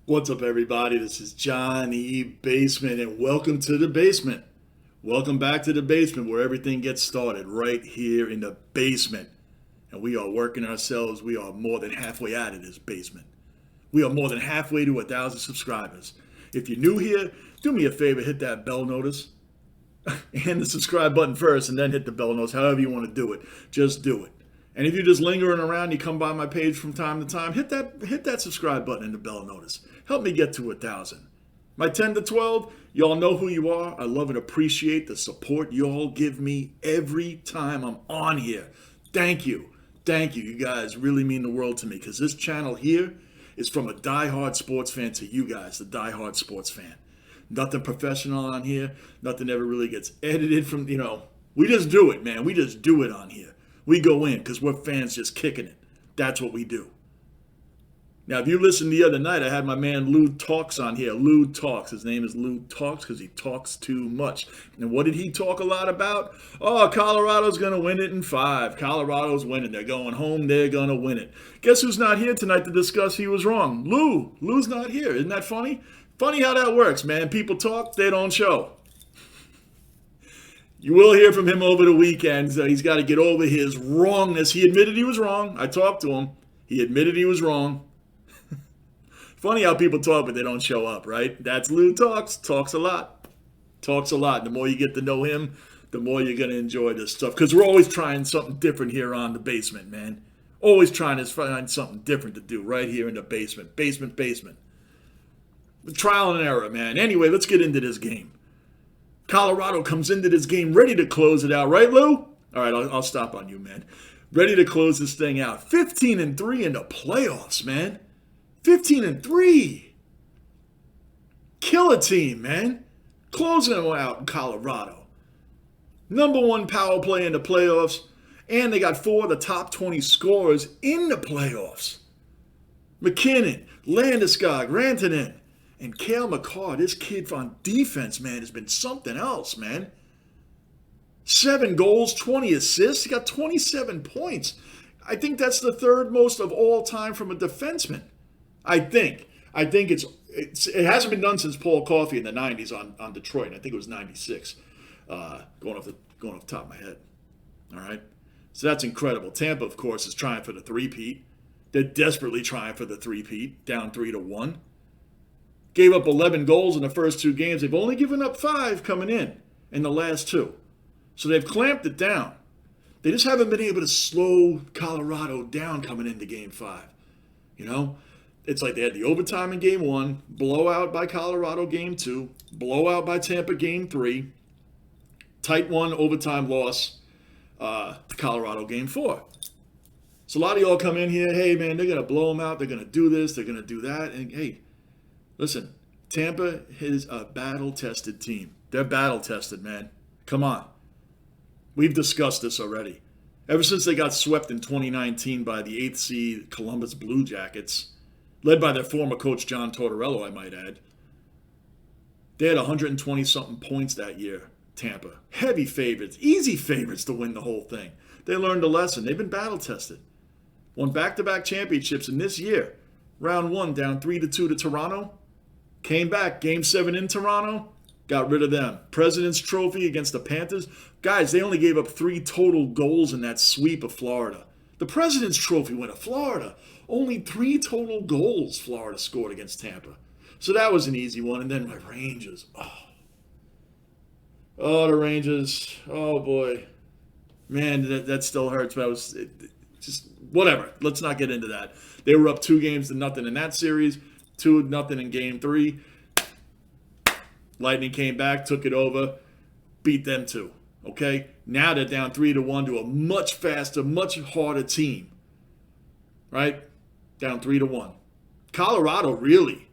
What's up, everybody? This is Johnny Basement, and welcome to the basement. Welcome back to the basement where everything gets started, right here in the basement. And we are working ourselves. We are more than halfway out of this basement. We are more than halfway to 1,000 subscribers. If you're new here, do me a favor, hit that bell notice and the subscribe button first, and then hit the bell notice, however you want to do it. Just do it. And if you're just lingering around, you come by my page from time to time, hit that subscribe button and the bell notice. Help me get to 1,000. My 10 to 12, y'all know who you are. I love and appreciate the support y'all give me every time I'm on here. Thank you. Thank you. You guys really mean the world to me, because this channel here is from a diehard sports fan to you guys, the diehard sports fan. Nothing professional on here. Nothing ever really gets edited from. We just do it, man. We just do it on here. We go in because we're fans just kicking it. That's what we do. Now, if you listened the other night, I had my man Lou Talks on here. Lou Talks. His name is Lou Talks because he talks too much. And what did he talk a lot about? Oh, Colorado's going to win it in 5. Colorado's winning. They're going home. They're going to win it. Guess who's not here tonight to discuss he was wrong? Lou. Lou's not here. Isn't that funny? Funny how that works, man. People talk, they don't show. You will hear from him over the weekend. He's got to get over his wrongness. He admitted he was wrong. I talked to him. He admitted he was wrong. Funny how people talk, but they don't show up, right? That's Lou Talks. Talks a lot. Talks a lot. The more you get to know him, the more you're going to enjoy this stuff. Because we're always trying something different here on the basement, man. Always trying to find something different to do right here in the basement. Basement. The trial and error, man. Anyway, let's get into this game. Colorado comes into this game ready to close it out, right, Lou? All right, I'll stop on you, man. Ready to close this thing out. 15-3 in the playoffs, man. 15-3. Kill a team, man. Closing them out in Colorado. Number 1 power play in the playoffs, and they got 4 of the top 20 scorers in the playoffs. McKinnon, Landeskog, Rantanen, and Cale Makar, this kid on defense, man, has been something else, man. 7 goals, 20 assists. He got 27 points. I think that's the third most of all time from a defenseman. I think it hasn't been done since Paul Coffey in the 90s on Detroit. I think it was 96, going off the top of my head. All right. So that's incredible. Tampa, of course, is trying for the three-peat. They're desperately trying for the three-peat, down 3-1. Gave up 11 goals in the first 2 games. They've only given up 5 coming in the last 2. So they've clamped it down. They just haven't been able to slow Colorado down coming into Game 5. It's like they had the overtime in Game 1, blowout by Colorado Game 2, blowout by Tampa Game 3, tight 1 overtime loss to Colorado Game 4. So a lot of y'all come in here, hey, man, they're going to blow them out. They're going to do this. They're going to do that. And, hey, listen, Tampa is a battle-tested team. They're battle-tested, man. Come on. We've discussed this already. Ever since they got swept in 2019 by the 8th seed Columbus Blue Jackets, led by their former coach John Tortorella, I might add, they had 120-something points that year, Tampa. Heavy favorites, easy favorites to win the whole thing. They learned a lesson. They've been battle-tested. Won back-to-back championships, and this year, round 1 down 3-2 to Toronto, came back, Game 7 in Toronto, got rid of them. President's Trophy against the Panthers. Guys, they only gave up 3 total goals in that sweep of Florida. The President's Trophy went to Florida. Only 3 total goals Florida scored against Tampa. So that was an easy one. And then my Rangers. Oh, the Rangers. Oh, boy. Man, that still hurts. But just whatever. Let's not get into that. They were up 2-0 in that series. 2-0 in Game 3. Lightning came back, took it over, beat them too. Okay? Now they're down 3-1 to a much faster, much harder team. Right? Down 3-1. Colorado really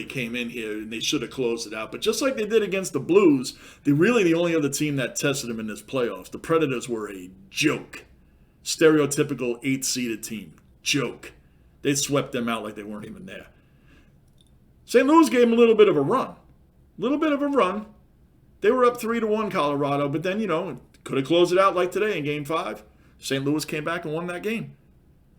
came in here and they should have closed it out. But just like they did against the Blues, they're really the only other team that tested them in this playoffs. The Predators were a joke. Stereotypical 8-seeded team. Joke. They swept them out like they weren't even there. St. Louis gave them a little bit of a run. They were up 3-1 Colorado, but then, could have closed it out like today in Game 5. St. Louis came back and won that game.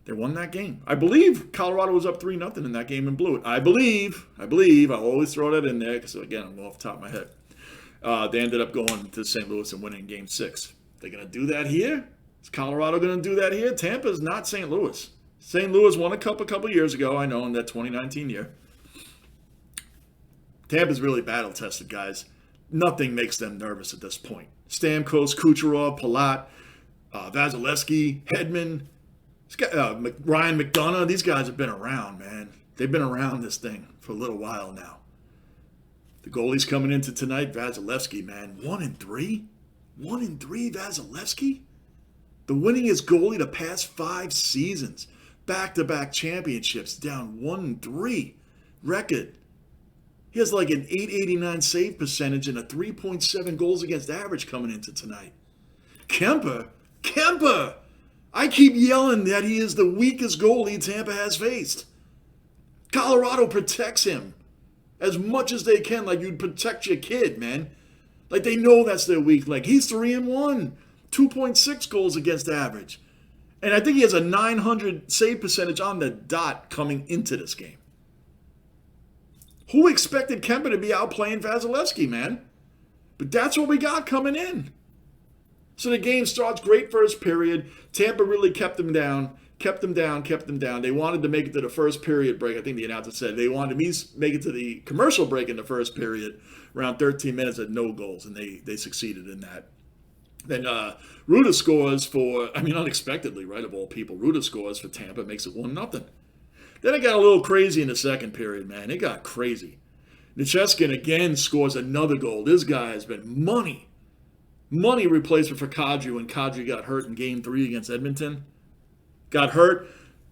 They won that game. I believe Colorado was up 3-0 in that game and blew it. I believe. I'll always throw that in there because, again, I'm off the top of my head. They ended up going to St. Louis and winning Game 6. They're going to do that here? Is Colorado going to do that here? Tampa is not St. Louis. St. Louis won a cup a couple years ago, I know, in that 2019 year. Tampa's really battle-tested, guys. Nothing makes them nervous at this point. Stamkos, Kucherov, Palat, Vasilevsky, Hedman, Ryan McDonough, these guys have been around, man. They've been around this thing for a little while now. The goalies coming into tonight, Vasilevsky, man, 1-3? 1-3, Vasilevsky? The winningest goalie the past 5 seasons. Back-to-back championships, down 1-3 record. He has like an .889 save percentage and a 3.7 goals against average coming into tonight. Kemper! I keep yelling that he is the weakest goalie Tampa has faced. Colorado protects him as much as they can, like you'd protect your kid, man. Like they know that's their weak link. He's 3-1, 2.6 goals against average. And I think he has a .900 save percentage on the dot coming into this game. Who expected Kemper to be outplaying Vasilevsky, man? But that's what we got coming in. So the game starts great first period. Tampa really kept them down. They wanted to make it to the first period break. I think the announcer said they wanted to make it to the commercial break in the first period, around 13 minutes at no goals, and they succeeded in that. Then Ruda scores unexpectedly, right, of all people. Ruda scores for Tampa, makes it 1-0. Then it got a little crazy in the second period, man. It got crazy. Nichushkin again scores another goal. This guy has been money replacement for Kadri when Kadri got hurt in Game 3 against Edmonton. Got hurt.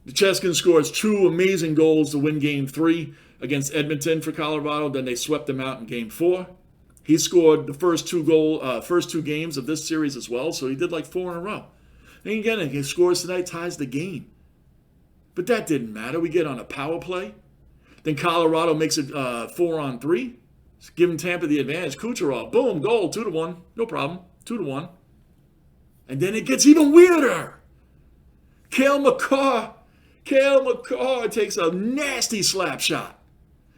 Nichushkin scores 2 amazing goals to win Game 3 against Edmonton for Colorado. Then they swept them out in Game 4. He scored the first two games of this series as well, so he did like 4 in a row. And again, he scores tonight, ties the game. But that didn't matter. We get on a power play. Then Colorado makes it 4-on-3, giving Tampa the advantage. Kucherov, boom, goal, 2-1, no problem, 2-1. And then it gets even weirder. Cale Makar takes a nasty slap shot.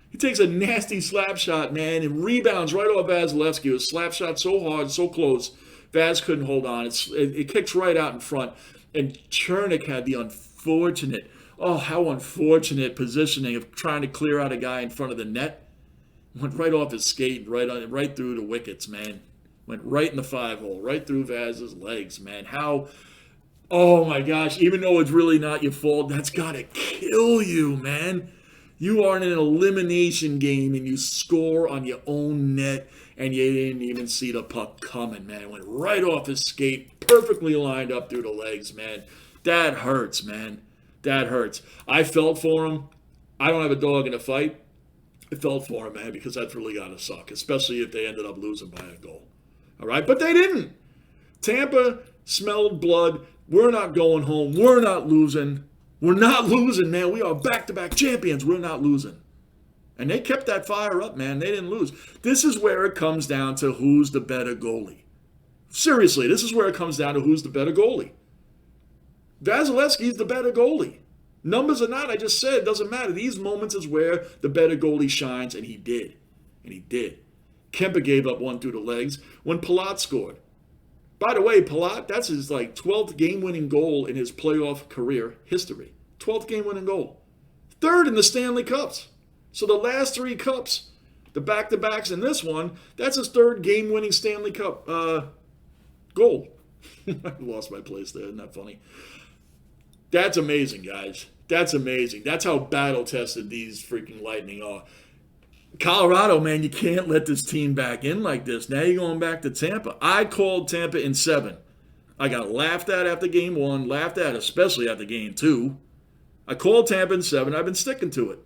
He takes a nasty slap shot, man, and rebounds right off Vasilevsky. It was a slap shot so hard, so close. Vaz couldn't hold on. It kicks right out in front. And Chernik had the unfortunate positioning of trying to clear out a guy in front of the net. Went right off his skate, right through the wickets, man. Went right in the 5-hole, right through Vaz's legs, man. Oh my gosh, even though it's really not your fault, that's got to kill you, man. You are in an elimination game and you score on your own net and you didn't even see the puck coming, man. It went right off his skate, perfectly lined up through the legs, man. That hurts, man. That hurts. I felt for him. I don't have a dog in a fight. I felt for him, man, because that's really got to suck, especially if they ended up losing by a goal. All right? But they didn't. Tampa smelled blood. We're not going home. We're not losing. We're not losing, man. We are back-to-back champions. We're not losing. And they kept that fire up, man. They didn't lose. This is where it comes down to who's the better goalie. Seriously, this is where it comes down to who's the better goalie. Vasilevsky's the better goalie. Numbers or not, I just said, it doesn't matter. These moments is where the better goalie shines, and he did. Kemper gave up one through the legs when Palat scored. By the way, Palat, that's his 12th game-winning goal in his playoff career history. 12th game-winning goal. 3rd in the Stanley Cups. So the last 3 cups, the back-to-backs and this one, that's his 3rd game-winning Stanley Cup goal. I lost my place there. Isn't that funny? That's amazing, guys. That's amazing. That's how battle-tested these freaking Lightning are. Colorado, man, you can't let this team back in like this. Now you're going back to Tampa. I called Tampa in 7. I got laughed at after Game 1, laughed at especially after Game 2. I called Tampa in 7. I've been sticking to it.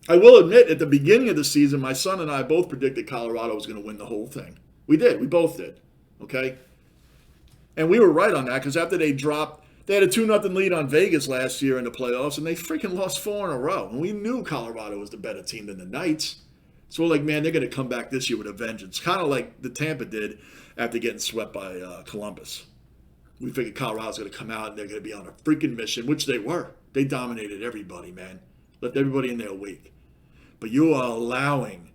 I will admit, at the beginning of the season, my son and I both predicted Colorado was going to win the whole thing. We did. We both did. Okay? And we were right on that because after they had a 2-0 lead on Vegas last year in the playoffs, and they freaking lost 4 in a row. And we knew Colorado was the better team than the Knights. So we're like, man, they're going to come back this year with a vengeance. Kind of like the Tampa did after getting swept by Columbus. We figured Colorado's going to come out and they're going to be on a freaking mission, which they were. They dominated everybody, man. Left everybody in their wake. But you are allowing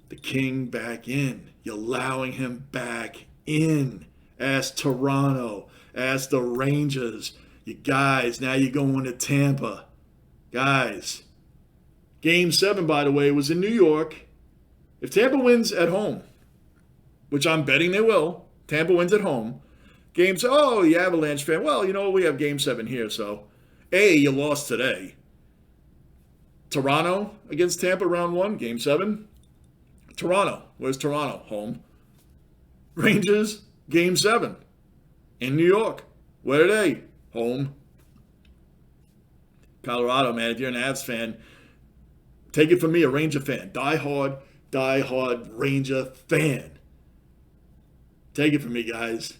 the King back in. You're allowing him back in. Ask Toronto. Ask the Rangers. You guys, now you're going to Tampa. Guys, Game 7, by the way, was in New York. If Tampa wins at home, which I'm betting they will, Tampa wins at home. Games, oh, the Avalanche fan, well, you know, we have Game 7 here, so you lost today. Toronto against Tampa, round 1, Game 7. Toronto, where's Toronto? Home. Rangers, Game 7 in New York. Where are they? Home. Colorado, man, if you're an Avs fan, take it from me, a Ranger fan. Die-hard Ranger fan. Take it from me, guys.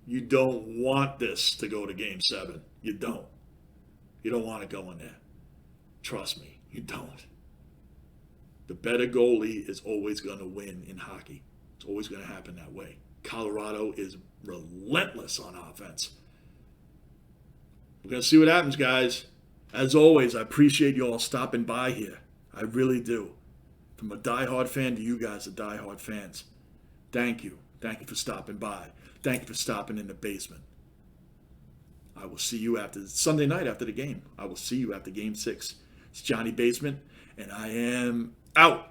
You don't want this to go to Game 7. You don't. You don't want to go in there. Trust me, you don't. The better goalie is always going to win in hockey. It's always going to happen that way. Colorado is relentless on offense. We're going to see what happens, guys. As always, I appreciate you all stopping by here. I really do. From a diehard fan to you guys, the diehard fans. Thank you. Thank you for stopping by. Thank you for stopping in the basement. I will see you after Sunday night after the game. I will see you after Game 6. It's Johnny Basement, and I am out.